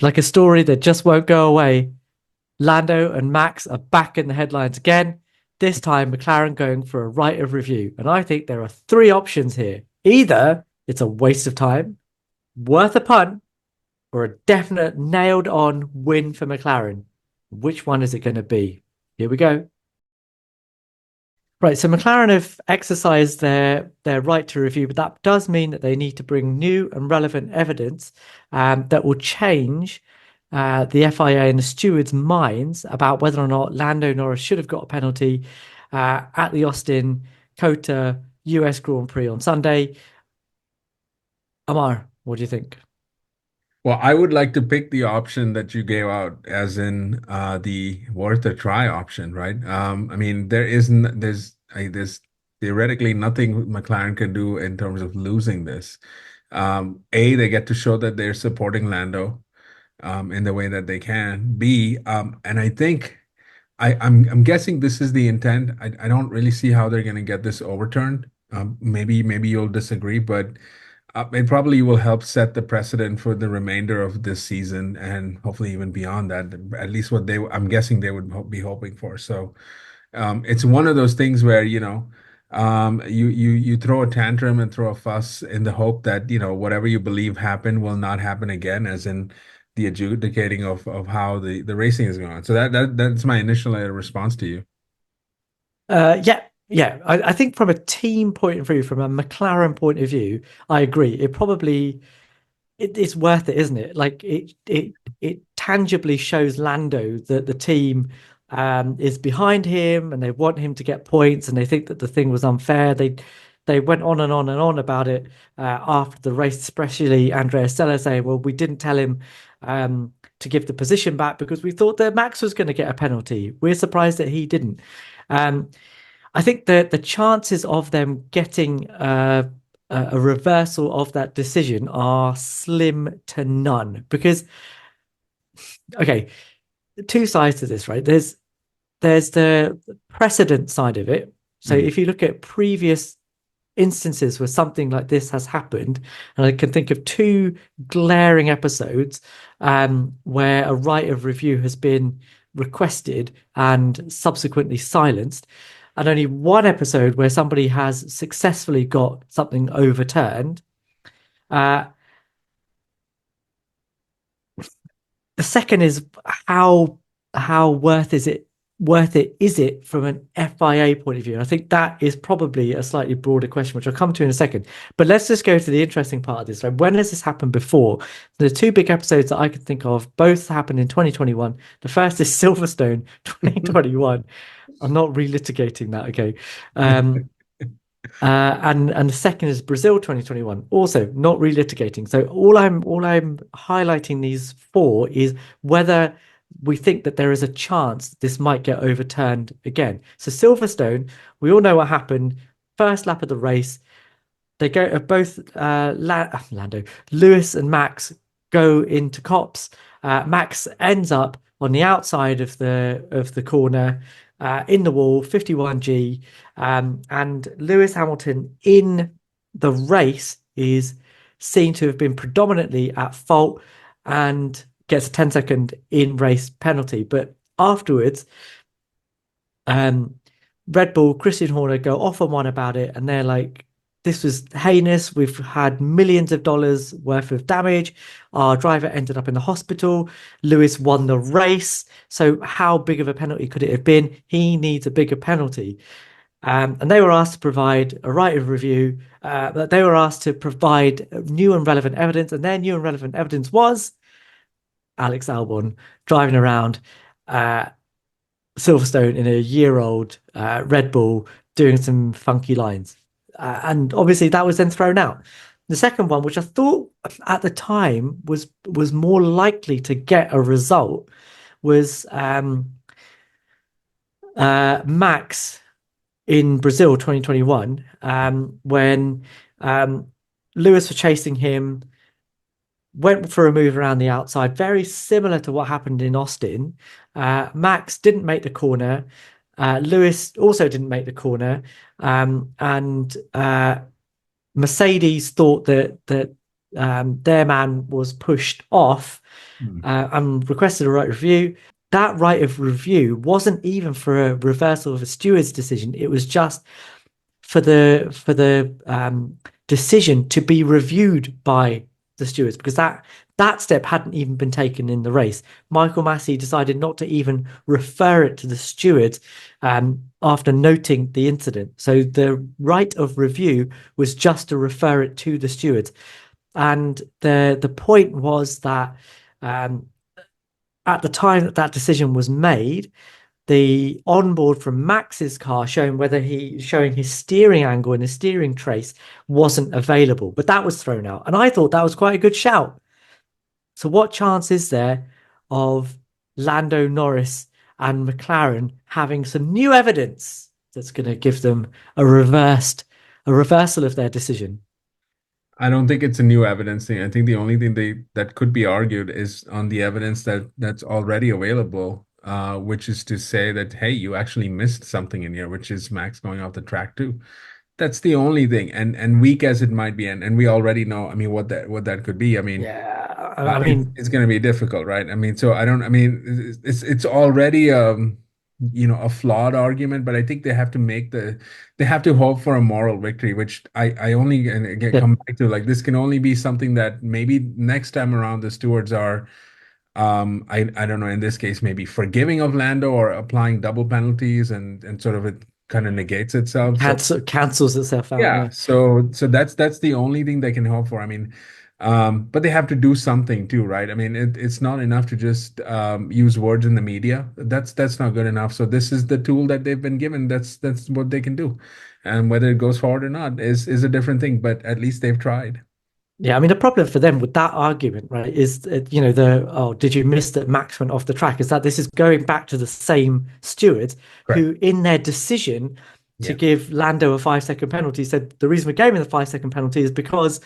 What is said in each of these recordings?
like a story that just won't go away. Lando and Max are back in the headlines again. This time, McLaren going for a right of review. And I think there are three options here. Either it's a waste of time, worth a punt, or a definite nailed on win for McLaren. Which one is it going to be? Here we go. Right, so McLaren have exercised their right to review, but that does mean that they need to bring new and relevant evidence that will change the FIA and the stewards' minds about whether or not Lando Norris should have got a penalty at the Austin COTA US Grand Prix on Sunday. Ammar, what do you think? Well, I would like to pick the option that you gave out, as in the worth a try option, right? I mean, there's theoretically nothing McLaren can do in terms of losing this. A, they get to show that they're supporting Lando in the way that they can. B, and I think I'm guessing this is the intent. I don't really see how they're going to get this overturned. Maybe you'll disagree, but it probably will help set the precedent for the remainder of this season and hopefully even beyond that. At least what I'm guessing they would be hoping for. So it's one of those things where, you throw a tantrum and throw a fuss in the hope that, whatever you believe happened will not happen again, as in the adjudicating of how the racing is going on. So that's my initial response to you. Yeah, yeah. I think from a team point of view, from a McLaren point of view, I agree. It's worth it, isn't it? Like it tangibly shows Lando that the team is behind him and they want him to get points and they think that the thing was unfair. They went on and on and on about it after the race, especially Andrea Stella saying, "Well, we didn't tell him to give the position back because we thought that Max was going to get a penalty. We're surprised that he didn't." Um, I think the chances of them getting a reversal of that decision are slim to none because okay, two sides to this, right? There's the precedent side of it. So Mm. if you look at previous instances where something like this has happened, and I can think of two glaring episodes where a right of review has been requested and subsequently silenced, and only one episode where somebody has successfully got something overturned. Uh, the second is how worth it is it from an FIA point of view? And I think that is probably a slightly broader question, which I'll come to in a second. But let's just go to the interesting part of this. Right? When has this happened before? The two big episodes that I can think of both happened in 2021. The first is Silverstone 2021. I'm not relitigating that, okay? Um, and the second is Brazil 2021, also not relitigating. So all I'm highlighting these for is whether we think that there is a chance this might get overturned again. So Silverstone, we all know what happened. First lap of the race, they go both Lando, Lewis and Max go into cops. Max ends up on the outside of the corner in the wall, 51G, and Lewis Hamilton in the race is seen to have been predominantly at fault and gets a 10-second in race penalty. But afterwards, um, Red Bull, Christian Horner go off on one about it, and they're like, this was heinous. We've had millions of dollars worth of damage. Our driver ended up in the hospital. Lewis won the race. So how big of a penalty could it have been? He needs a bigger penalty. And they were asked to provide a right of review. They were asked to provide new and relevant evidence, and their new and relevant evidence was Alex Albon driving around Silverstone in a year-old Red Bull doing some funky lines. And obviously that was then thrown out. The second one, which I thought at the time was more likely to get a result, was Max in Brazil 2021, when Lewis was chasing him, went for a move around the outside, very similar to what happened in Austin. Max didn't make the corner. Lewis also didn't make the corner. And Mercedes thought that their man was pushed off Hmm. and requested a right of review. That right of review wasn't even for a reversal of a steward's decision. It was just for the decision to be reviewed by the stewards because that step hadn't even been taken in the race. Michael Massey decided not to even refer it to the stewards after noting the incident. So the right of review was just to refer it to the stewards. And the point was that um, at the time that that decision was made, the onboard from Max's car showing his steering angle and his steering trace wasn't available, but that was thrown out. And I thought that was quite a good shout. So what chance is there of Lando Norris and McLaren having some new evidence that's going to give them a reversal of their decision? I don't think it's a new evidence thing. I think the only thing that could be argued is on the evidence that's already available, which is to say that, hey, you actually missed something in here, which is Max going off the track too. That's the only thing. And weak as it might be, and we already know, I mean, what that could be. I mean, Yeah, I mean, it's going to be difficult, right? I mean, so I don't. I mean, it's already a flawed argument, but I think they have to hope for a moral victory, which I only and again yeah, come back to like this can only be something that maybe next time around the stewards are I don't know in this case maybe forgiving of Lando or applying double penalties and sort of it kind of negates itself. So cancels itself out. yeah, Yeah. so that's the only thing they can hope for. I mean, but they have to do something too, right? I mean, it's not enough to just use words in the media. That's not good enough. So this is the tool that they've been given. That's what they can do, and whether it goes forward or not is a different thing. But at least they've tried. Yeah, I mean the problem for them with that argument, right, is did you miss that Max went off the track? Is that this is going back to the same stewards Correct. who, in their decision to Yeah. give Lando a 5 second penalty, said the reason we gave him the 5 second penalty is because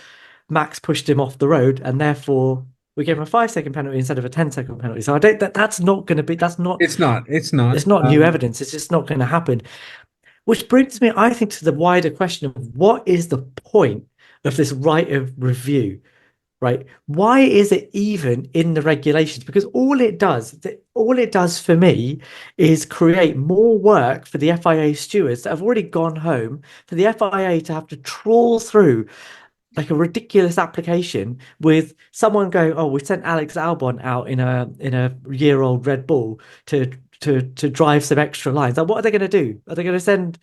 Max pushed him off the road, and therefore we gave him a 5 second penalty instead of a 10 second penalty. So I don't that's not going to be that's not It's not. It's not. it's not new evidence. It's just not going to happen. Which brings me, I think, to the wider question of what is the point of this right of review? Right? Why is it even in the regulations? Because all it does for me is create more work for the FIA stewards that have already gone home, for the FIA to have to trawl through like a ridiculous application with someone going, "Oh, we sent Alex Albon out in a year-old Red Bull to drive some extra lines." Like, what are they going to do? Are they going to send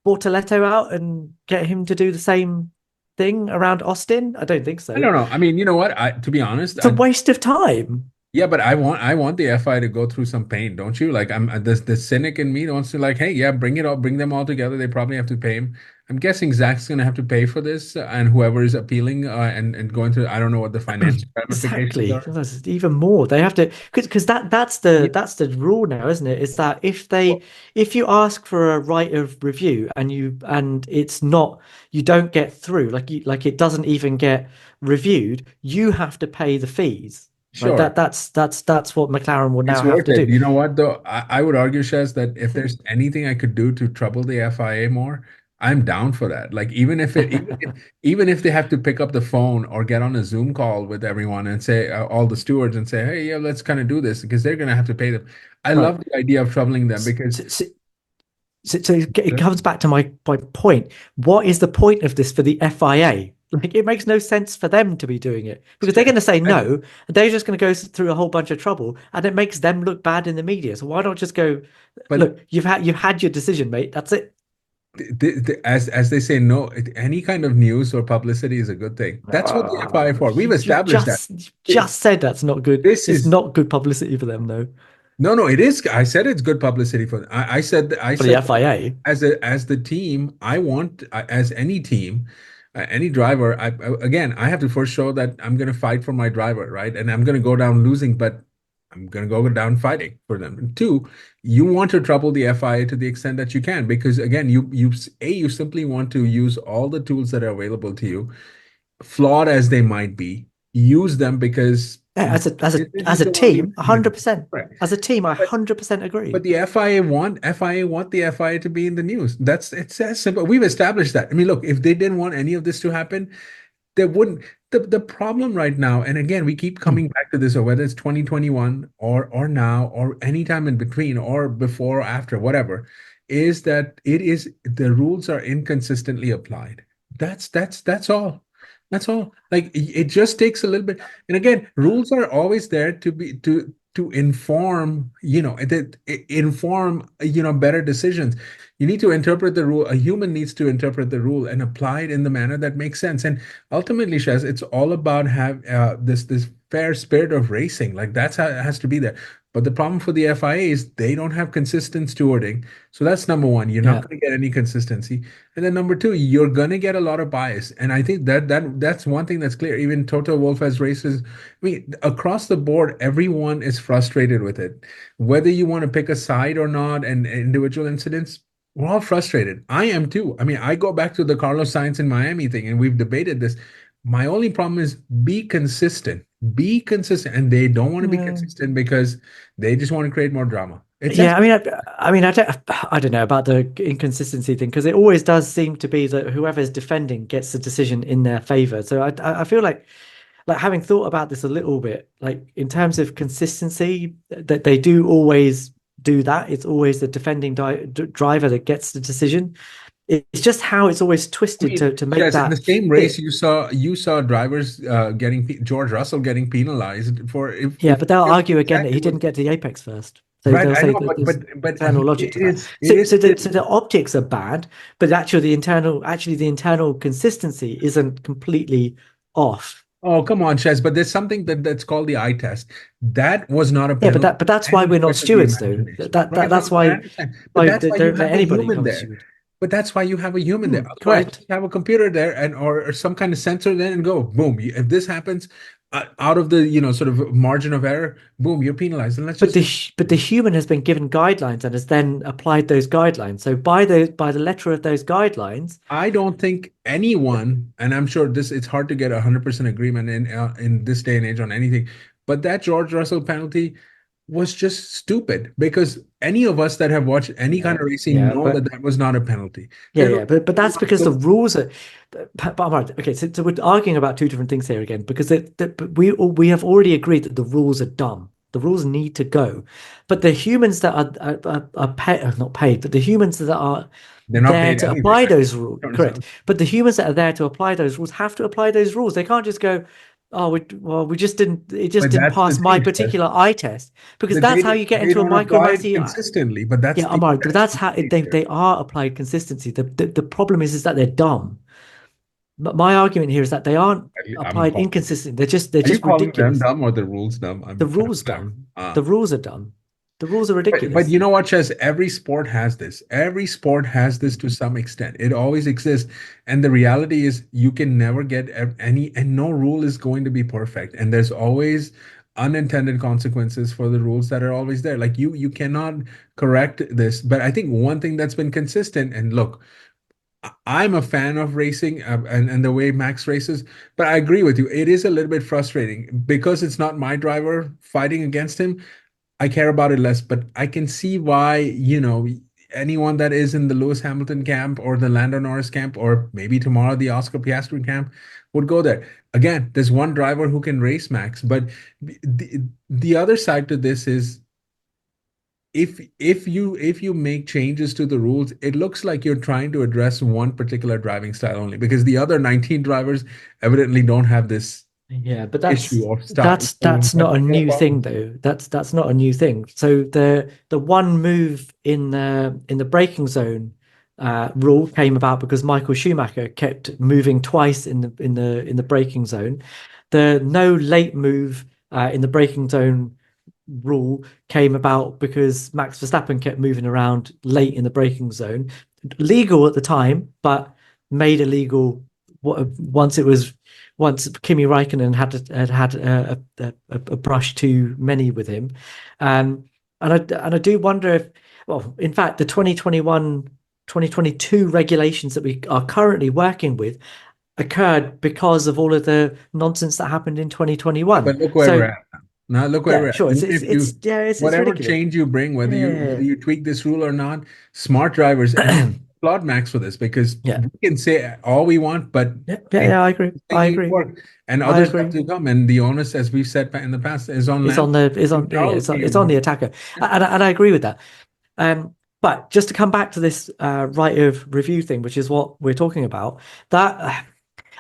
Bortoletto out and get him to do the same thing around Austin? I don't think I so. don't know. I mean, you know what? To be honest, It's a waste of time. yeah, but I want the FI to go through some pain, don't you? Like I'm the cynic in me wants to like, hey, yeah, bring them all together. They probably have to pay him. I'm guessing Zach's gonna have to pay for this, and whoever is appealing and going to I don't know what the financial ramifications Exactly. are. That's even more. They have to because Yeah. that's the rule now, isn't it? Is that if you ask for a right of review and it's not you don't get through, like it doesn't even get reviewed, you have to pay the fees. Right? Sure. That's what McLaren will It's now have worth to it. do. You know what, though? I would argue, Shez, that if there's anything I could do to trouble the FIA more, I'm down for that. Like even if they have to pick up the phone or get on a Zoom call with everyone and say all the stewards and say, hey, yeah, let's kind of do this because they're gonna have to pay them. I Right. love the idea of troubling them So, because so, so it comes back to my point. What is the point of this for the FIA? Like, it makes no sense for them to be doing it because they're going to say no, and they're just going to go through a whole bunch of trouble, and it makes them look bad in the media. So why not just go, but look, you've had your decision, mate. That's it. as they say, no, any kind of news or publicity is a good thing. That's what the FIA for. We've established that. You It- just said that's not good. This It's is not good publicity for them, though, No, no, it is. I said it's good publicity for. I for the said FIA. as the team, I want as any team, any driver. Again, I have to first show that I'm going to fight for my driver, right? And I'm going to go down losing, but I'm going to go down fighting for them. And two, you want to trouble the FIA to the extent that you can, because again, you simply want to use all the tools that are available to you, flawed as they might be, use them because Yeah, this as is a the only team, way you're going to do it. 100%. Right. As a team, I But 100% agree. but the FIA want the FIA to be in the news. It's as simple. We've established that. I mean, look, if they didn't want any of this to happen, they wouldn't. the problem right now, and again, we keep Hmm. coming back to this, or whether it's 2021 or now or any time in between or before or after, whatever, is that it is the rules are inconsistently applied. That's all. That's all. Like it just takes a little bit. And again, rules are always there to be to inform, inform, better decisions. You need to interpret the rule. A human needs to interpret the rule and apply it in the manner that makes sense. And ultimately, Shez, it's all about have this fair spirit of racing. Like that's how it has to be there. But the problem for the FIA is they don't have consistent stewarding. So that's number one. You're not Yeah. going to get any consistency. And then number two, you're going to get a lot of bias. And I think that's one thing that's clear. Even Toto Wolff has races. I mean, across the board, everyone is frustrated with it. Whether you want to pick a side or not, and individual incidents, we're all frustrated. I am too. I mean, I go back to the Carlos Sainz in Miami thing, and we've debated this. My only problem is be consistent. Be consistent. And they don't want to be Yeah. consistent because they just want to create more drama. It's Yeah, that. I don't know about the inconsistency thing because it always does seem to be that whoever's defending gets the decision in their favor. So I feel like having thought about this a little bit, like in terms of consistency, that they do always do that. It's always the defending driver that gets the decision. It's just how it's always I twisted mean, to make yes, in the that same race, fit. you saw drivers George Russell getting penalized for Yeah, if but they'll argue again that exactly he what didn't get to the apex first. So right. they'll I say know, that but there's internal logic to it that. is it So is so the still. so the optics are bad, but actually the internal consistency isn't completely off. Oh, come on, Shez, but there's something that's called the eye test. That was not a Yeah, but penalty. that's why Any we're not stretch of the stewards, though. imagination. Right? That's No, I why understand. But that's they why you don't let have a anybody human become a there. steward. But that's why you have a human there. Otherwise, Correct. just have a computer there and or some kind of sensor there and go, boom. If this happens out of the, sort of margin of error, boom, you're penalized. And let's But just the human has been given guidelines and has then applied those guidelines. So by the letter of those guidelines, I don't think anyone, and I'm sure it's hard to get 100% agreement in this day and age on anything, but that George Russell penalty was just stupid because any of us that have watched any kind yeah, of racing yeah, know that that was not a penalty. yeah, There was yeah, but that's because the so rules are. But I'm right. Okay, so we're arguing about two different things here again because but we have already agreed that the rules are dumb. The rules need to go, but the humans that are paid, not paid, but the humans that are they're not there paid to anything. apply I those rules, don't correct? understand. But the humans that are there to apply those rules have to apply those rules. They can't just go, oh, we just didn't, it just But didn't that's the pass my thing, Chef, particular eye test because that that's how you get they into a don't apply it micromancy. consistently. But Yeah, Ammar, but that's how they are applied consistency. The problem is that they're dumb. But my argument here is that they aren't I'm applied calling. inconsistently. They're Are you just calling them ridiculous. dumb or the rules dumb? The I'm trying to rules clarify. dumb. The rules are dumb. The rules are But ridiculous. you know what, Chess? Every sport has this. Every sport has this to some extent. It always exists. And the reality is you can never get any, and no rule is going to be perfect. And there's always unintended consequences for the rules that are always there. Like you cannot correct this. But I think one thing that's been consistent, and look, I'm a fan of racing and the way Max races, but I agree with you. It is a little bit frustrating because it's not my driver fighting against him. I care about it less, but I can see why, anyone that is in the Lewis Hamilton camp or the Lando Norris camp, or maybe tomorrow the Oscar Piastri camp would go there. Again, there's one driver who can race Max, but the other side to this is if you make changes to the rules, it looks like you're trying to address one particular driving style only because the other 19 drivers evidently don't have this Yeah, but issue of style. that's That's not a the new thing problem. though. That's not a new thing. So the one move in the braking zone rule came about because Michael Schumacher kept moving twice in the braking zone. The no late move in the braking zone rule came about because Max Verstappen kept moving around late in the braking zone. Legal at the time, but made illegal once Kimi Raikkonen had a brush too many with him. And I do wonder if, well, in fact, the 2021 2022 regulations that we are currently working with occurred because of all of the nonsense that happened in Yeah, 2021. but look where we're So at now. Now look where yeah, we're at. sure. Even if It's yeah, it's whatever ridiculous. change you bring, whether you Yeah. whether you tweak this rule or not, smart drivers, and applaud Max for this because Yeah. we can say all we want, but Yeah, yeah, he's yeah, I agree. I making it agree. work. And I others have agree. to come. And the onus, as we've said in the past, is on It's Lamb on the it's and on yeah, Charles it's on here. the attacker, and I agree with that. But just to come back to this right of review thing, which is what we're talking about, that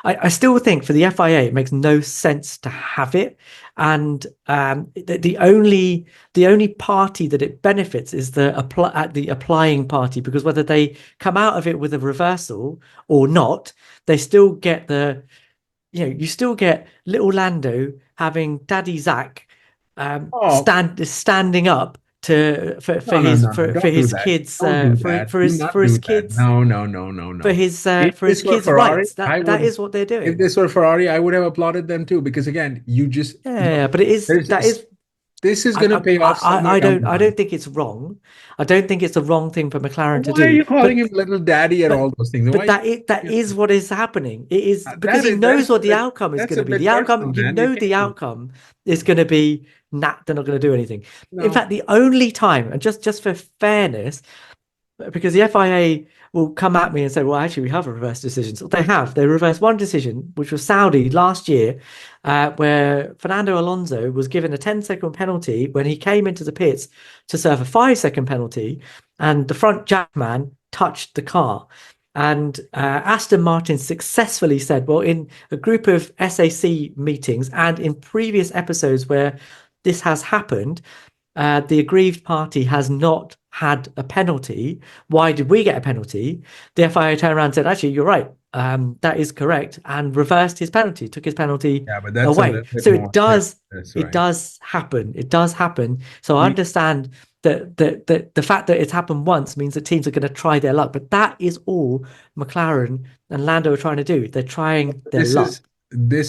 I still think for the FIA it makes no sense to have it, and the only party that it benefits is the applying party, because whether they come out of it with a reversal or not, they still get you still get little Lando having Daddy Zach Oh, standing up to for no, no, his no, no. for Don't do his that. kids Don't do that. Do for not his do that. kids No, no, no, no, for no. his uh If for his this were kids' Ferrari, rights. I That would, is what they're if doing. this were Ferrari, I would have applauded them too, because again, you just Yeah, yeah, look, yeah, but it is that there's is this is I, going to pay off somewhere I down the don't line. think it's wrong. I don't think it's the wrong thing for McLaren to Why are do. you calling him little daddy and But all those things? but Why? that Yeah, is what is happening. It is because he that is knows what the that, outcome is that's going a to be. bit The outcome, personal, man. You the can't. outcome is going to be nah, they're not going to do anything. In No. fact, the only time, and just for fairness, because the FIA will come at me and say, well, actually, we have a reverse decision. So they have. They reversed one decision, which was Saudi last year, where Fernando Alonso was given a 10-second penalty when he came into the pits to serve a 5-second penalty, and the front jackman touched the car. And Aston Martin successfully said, well, in a group of SAC meetings and in previous episodes where this has happened, the aggrieved party has not had a penalty. Why did we get a penalty? The FIA turned around and said, actually, you're right. That is correct, and reversed his penalty, took his penalty Yeah, but that's a away. little bit So more. Yeah, that's it right. does happen. It does happen. So I We understand that the fact that it's happened once means that teams are going to try their luck. But that is all McLaren and Lando are trying to do. They're trying their This luck.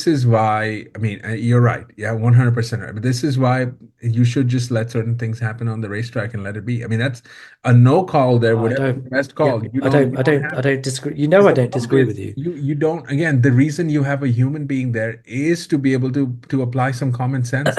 is why, I mean, you're right. Yeah, 100% right. But this is why you should just let certain things happen on the racetrack and let it be. I mean, that's a no call there I would have been don't. the best Yeah, call. You don't I have don't disagree. because I the don't problem disagree is with you. you don't, again, the reason you have a human being there is to be able to apply some common sense.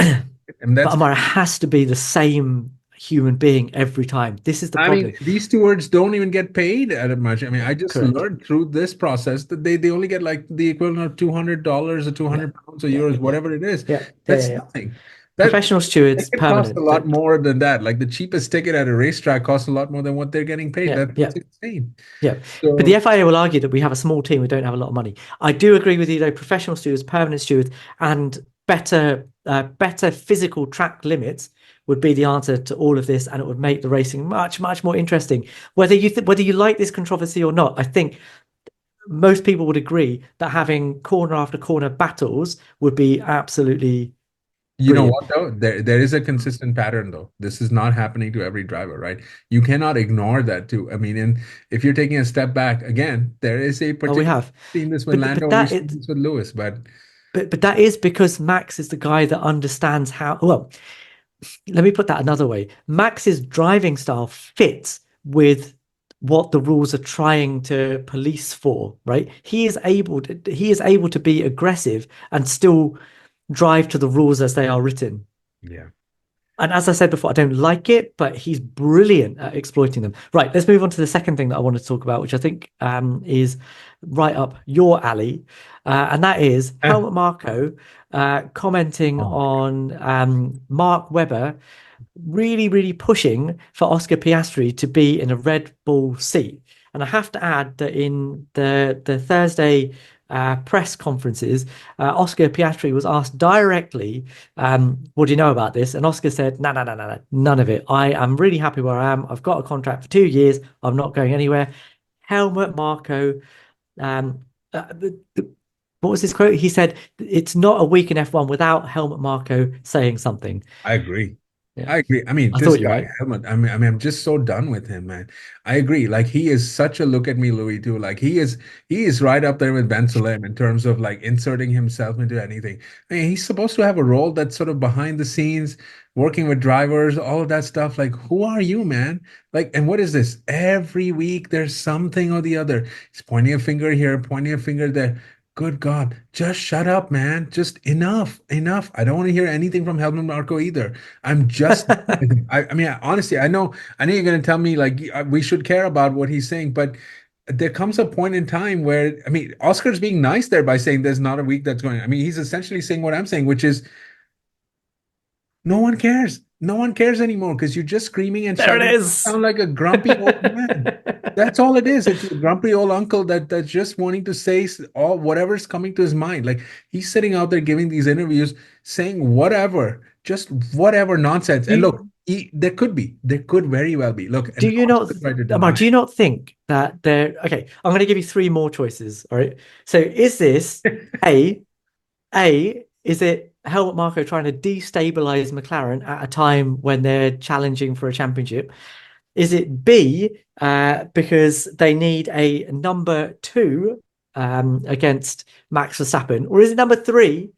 And But that's, Ammar, it has to be the same human being every time. This is the I mean, problem. these stewards don't even get paid that much. I mean, Yeah, I just correct. learned through this process that they only get like the equivalent of $200 or Yeah, 200 pounds or yeah, euros, yeah, whatever it is. yeah, yeah, yeah, That's yeah. nothing. That Professional it stewards, could cost a permanent. lot That more than that. Like the cheapest ticket at a racetrack costs a lot more than what they're getting paid. yeah, That's yeah, insane. yeah. But the So FIA will argue that we have a small team, we don't have a lot of money. I do agree with you though. Professional stewards, permanent stewards, and better physical track limits would be the answer to all of this, and it would make the racing much more interesting. Whether you like this controversy or not, I think most people would agree that having corner after corner battles would be absolutely you know brilliant. what though? There is a consistent pattern though. This is not happening to every driver, right? You cannot ignore that too. I mean, and if you're taking a step back again, there is a Oh, we particular have, seen this with but Lando and we've seen this with Lewis, but that is because Max is the guy that understands how. Well, let me put that another way. Max's driving style fits with what the rules are trying to police for, right? He is able to be aggressive and still drive to the rules as they are written. yeah. And as I said before, I don't like it, but he's brilliant at exploiting them. Right, let's move on to the second thing that I want to talk about, which I think is right up your alley, and that is Eh, Helmut Marko commenting oh my God. on Mark Webber really pushing for Oscar Piastri to be in a Red Bull seat. And I have to add that in the Thursday press conferences, Oscar Piastri was asked directly, "What do you know about this?" And Oscar said, "No, no, no, no, no, none of it. I am really happy where I am. I've got a contract for 2 years. I'm not going anywhere." Helmut Marko, um, what was his quote? He said, "It's not a week in F1 without Helmut Marko saying something." I agree. Yeah, I agree. I mean, I this thought you're guy, right. Helmut, I'm just so done with him, man. I agree. Like he is such a look at me, Louis, too. Like he is right up there with Ben Sulayem in terms of like inserting himself into anything. I mean, he's supposed to have a role that's sort of behind the scenes, working with drivers, all of that stuff. Like, who are you, man? Like, and what is this? Every week there's something or the other. He's pointing a finger here, pointing a finger there. Good God, just shut up, man. Just enough, enough. I don't want to hear anything from Helmut Marko either. I'm just, I mean, honestly, I know you're going to tell me like we should care about what he's saying, but there comes a point in time where, I mean, Oscar's being nice there by saying there's not a week that's going. I mean, he's essentially saying what I'm saying, which is no one cares. No one cares anymore because you're just screaming and There it shouting. You is. sound like a grumpy old man. That's all it is. It's a grumpy old uncle that's just wanting to say all whatever's coming to his mind. Like he's sitting out there giving these interviews, saying whatever, just whatever nonsense. And look, You there could very well be. Look, do and you not, Oscar tried to Ammar, deny do you not think that there, okay, I'm going to give you three more choices. All right. So is this it. A, is it Helmut Marko trying to destabilize McLaren at a time when they're challenging for a championship? Is it B, because they need a number two against Max Verstappen? Or is it number three,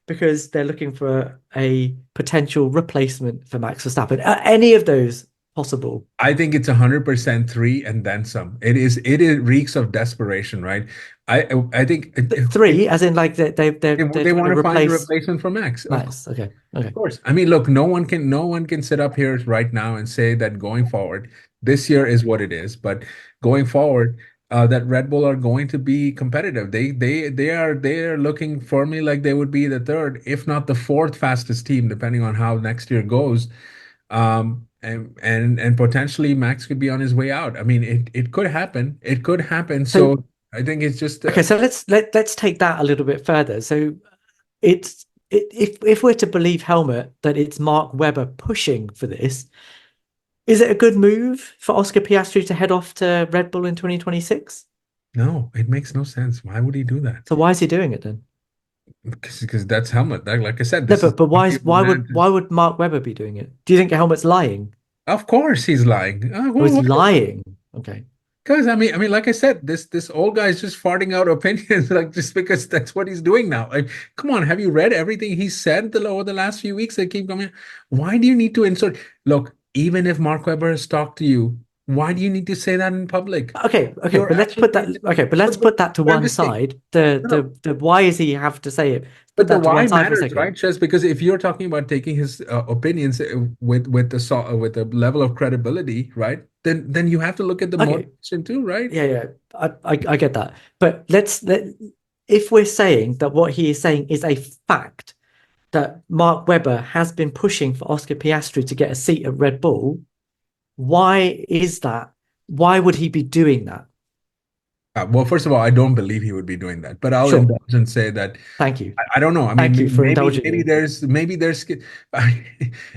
because they're looking for a potential replacement for Max Verstappen? Are any of those possible? I think it's 100% three and then some. It reeks of desperation, right? I think Three, as in like they're they trying want to to find a replace replacement for Max. Of Max. Okay, okay. course. I mean, look, no one can sit up here right now and say that going forward, this year is what it is, but going forward, that Red Bull are going to be competitive. They are looking firmly like they would be the third, if not the fourth fastest team, depending on how next year goes. And potentially Max could be on his way out. I mean, it could happen. It could happen. So So I think it's just okay, so let's take that a little bit further. So if we're to believe Helmut that it's Mark Webber pushing for this, is it a good move for Oscar Piastri to head off to Red Bull in 2026? no, it makes no sense. Why would he do that? So why is he doing it then? Because that's Helmut. Like I said, No, this is but why grumpy is old man. why would Mark Webber be doing it? Do you think Helmut's lying? Of course he's lying. Or is lying? Okay. Because I mean, like I said, this old guy is just farting out opinions, like just because that's what he's doing now. Like, come on, have you read everything he said over the last few weeks that keep coming? Why do you need to insert? Look, even if Mark Webber has talked to you, why do you need to say that in public? Okay, You're but let's put absolutely that okay, but let's but put that to one everything. side. No, no. The why does he have to say it? Put But the that to one why side for a matters, right, second. Shez? Because if you're talking about taking his opinions with the level of credibility, right? Then you have to look at the Okay, motivation too, right? yeah, I get that. But if we're saying that what he is saying is a fact that Mark Webber has been pushing for Oscar Piastri to get a seat at Red Bull, why is that? Why would he be doing that? Well, first of all, I don't believe he would be doing that, but I'll Sure. indulge and say that Thank you. I don't know. I mean, Thank you for maybe indulging. there's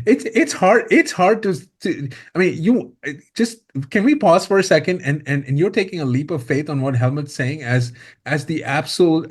it's hard to I mean you just can we pause for a second and you're taking a leap of faith on what Helmut's saying as the No,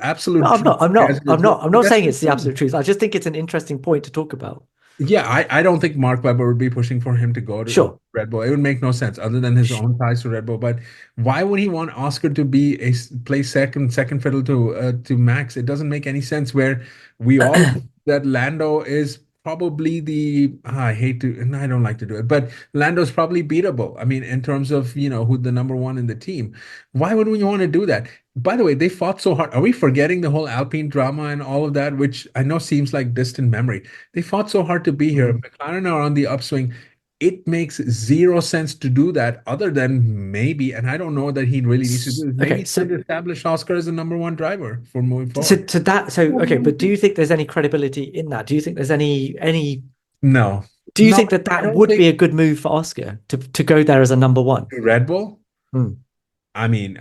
absolute I'm truth not. I'm as not. it is. I'm not. I'm not That's saying what it's he's the saying. absolute truth. I just think it's an interesting point to talk about. Yeah, I don't think Mark Webber would be pushing for him to go to Sure. Red Bull. It would make no sense other than his own ties to Red Bull. But why would he want Oscar to be play second fiddle to Max? It doesn't make any sense. Where we all agree that Lando is probably I hate to and I don't like to do it, but Lando's probably beatable. I mean, in terms of who the number one in the team. Why would we want to do that? By the way, they fought so hard. Are we forgetting the whole Alpine drama and all of that, which I know seems like distant memory? They fought so hard to be here. Mhm. McLaren are on the upswing. It makes zero sense to do that other than maybe, and I don't know that he really needs to do this. Maybe Okay. he's trying to establish Oscar as the number one driver for moving forward. To that. So okay. But do you think there's any credibility in that? Do you think there's any? No, Do you no, think that I that don't would think be a good move for Oscar to go there as a number one? Red Bull. Hmm. I mean,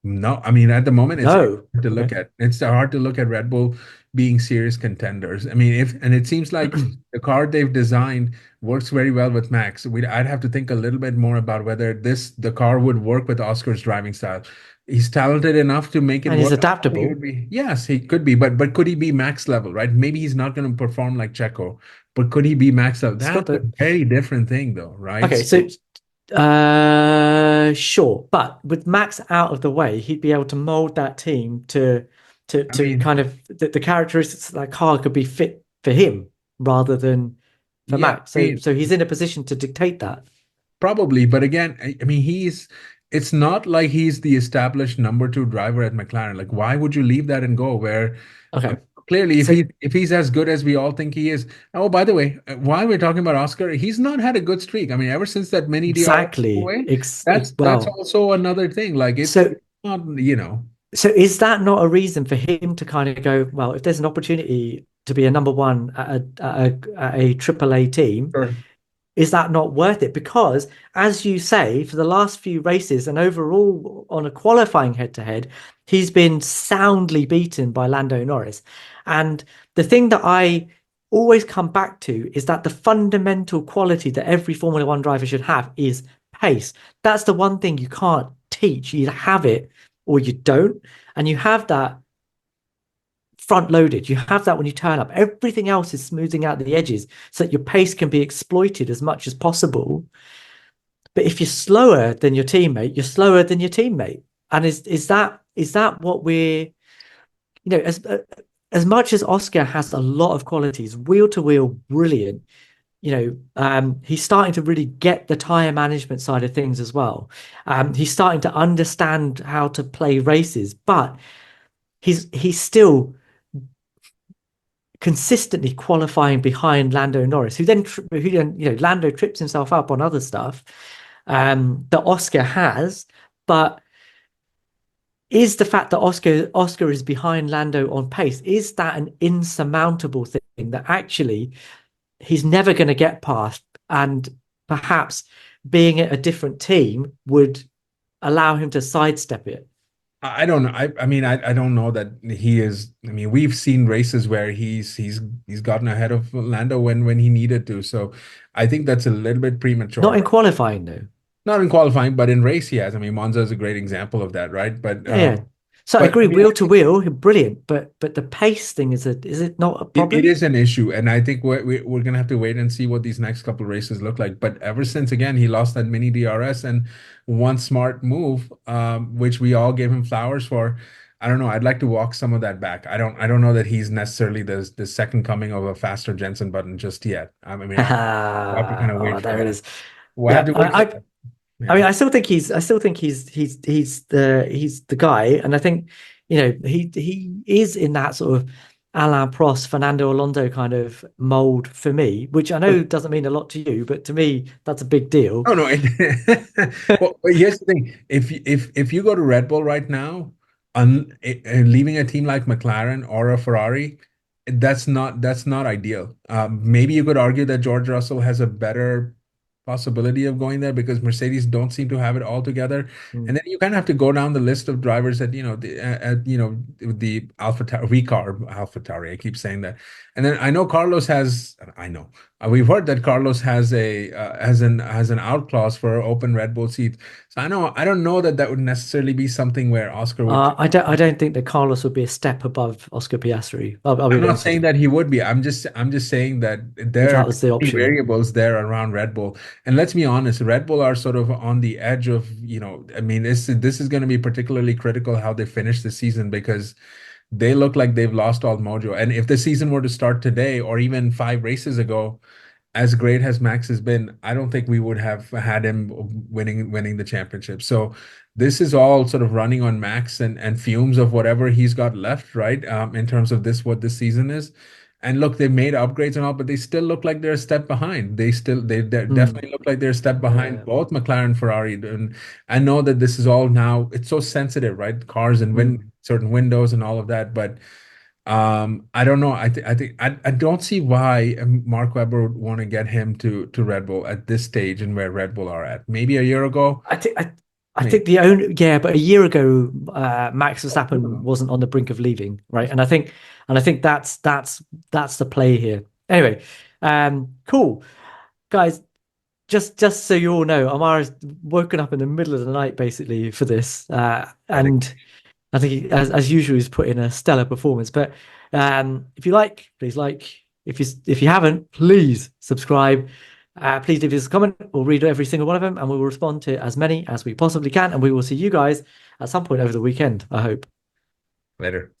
no, I mean at the moment it's No. hard to look Okay. at. It's hard to look at Red Bull being serious contenders. I mean, if and it seems like the car they've designed works very well with Max. I'd have to think a little bit more about whether the car would work with Oscar's driving style. He's talented enough to make it And he's work. He would adaptable. be, yes, he could be, but could he be max level, right? Maybe he's not going to perform like Checo, but could he be max level? He's got That's a the. very different thing, though, right? Okay. So So, sure, but with Max out of the way, he'd be able to mold that team I to mean, kind of the characteristics of that car could be fit for him rather than for yeah, Max. I mean, So he's in a position to dictate that. probably, but again, I mean, it's not like he's the established number two driver at McLaren. Like, why would you leave that and go where Okay. clearly, So if he's as good as we all think he is. Oh, by the way, while we're talking about Oscar, he's not had a good streak. I mean, ever since that mini DRS exactly, away, that's well, also another thing. Like so it's not, you know. so is that not a reason for him to kind of go, well, if there's an opportunity to be a number one at a AAA team, Sure. is that not worth it? Because, as you say, for the last few races and overall on a qualifying head to head, he's been soundly beaten by Lando Norris. And the thing that I always come back to is that the fundamental quality that every Formula One driver should have is pace. That's the one thing you can't teach. You either have it or you don't. And you have that front loaded. You have that when you turn up. Everything else is smoothing out the edges so that your pace can be exploited as much as possible. But if you're slower than your teammate, you're slower than your teammate. And is that what we're, as much as Oscar has a lot of qualities, wheel to wheel, brilliant. He's starting to really get the tire management side of things as well. He's starting to understand how to play races, but he's still consistently qualifying behind Lando Norris, Lando trips himself up on other stuff that Oscar has, but is the fact that Oscar is behind Lando on pace, is that an insurmountable thing that actually he's never going to get past, and perhaps being at a different team would allow him to sidestep it? I don't know. I mean, I don't know that he is. I mean, we've seen races where he's gotten ahead of Lando when he needed to. So I think that's a little bit Not premature. in qualifying though. Not in qualifying, but in race he has. I mean, Monza is a great example of that, right? Yeah, yeah. So I But I agree, mean, wheel to wheel, brilliant, but the pace thing is it not a it problem? is an issue, and I think we're gonna have to wait and see what these next couple races look like. But ever since again he lost that mini DRS and one smart move, which we all gave him flowers for. I don't know. I'd like to walk some of that back. I don't know that he's necessarily the second coming of a faster Jensen Button just yet. I mean, we'll have to kind of wait Oh, for there it that. is. We'll have Yeah, to wait for I, that. I mean, Yeah. I still think he's the guy, and I think he is in that sort of Alain Prost, Fernando Alonso kind of mold for me, which I know doesn't mean a lot to you, but to me that's a big deal. Oh no. Well, but here's the thing. If you go to Red Bull right now, leaving a team like McLaren or a Ferrari, that's not ideal. Maybe you could argue that George Russell has a better possibility of going there because Mercedes don't seem to have it all together. And Mm. then you kind of have to go down the list of drivers that the Alpha AlphaTauri. I keep saying that. And then I know Carlos has. I know. We've heard that Carlos has an out clause for open Red Bull seats. So I don't know that that would necessarily be something where Oscar would. I don't think that Carlos would be a step above Oscar Piastri. I'll I'm be not honest with saying you, that he would be. I'm just saying that if there are that was the many option. variables there around Red Bull. And let's be honest, Red Bull are sort of on the edge of, I mean, this is going to be particularly critical how they finish the season because they look like they've lost all mojo. And if the season were to start today or even 5 races ago, as great as Max has been, I don't think we would have had him winning the championship. So this is all sort of running on Max and fumes of whatever he's got left, right? In terms of what this season is. And look, they made upgrades and all, but they still look like they're a step behind. They Mm. definitely look like they're a step behind Yeah. both McLaren and Ferrari. And I know that this is all now, it's so sensitive, right? Cars and Mm. certain windows and all of that, but I don't know. I don't see why Mark Webber would want to get him to Red Bull at this stage and where Red Bull are at. Maybe a year ago, I think I, I maybe. think the only yeah, but a year ago, Max I don't Verstappen know. wasn't on the brink of leaving, right? And I think that's the play here. Anyway, cool, guys. Just so you all know, Ammar has woken up in the middle of the night basically for this, Dedicated. and I think as usual, he's put in a stellar performance. But if you like, please like. If you haven't, please subscribe. Please leave us a comment. We'll read every single one of them, and we will respond to as many as we possibly can. And we will see you guys at some point over the weekend, I hope. Later.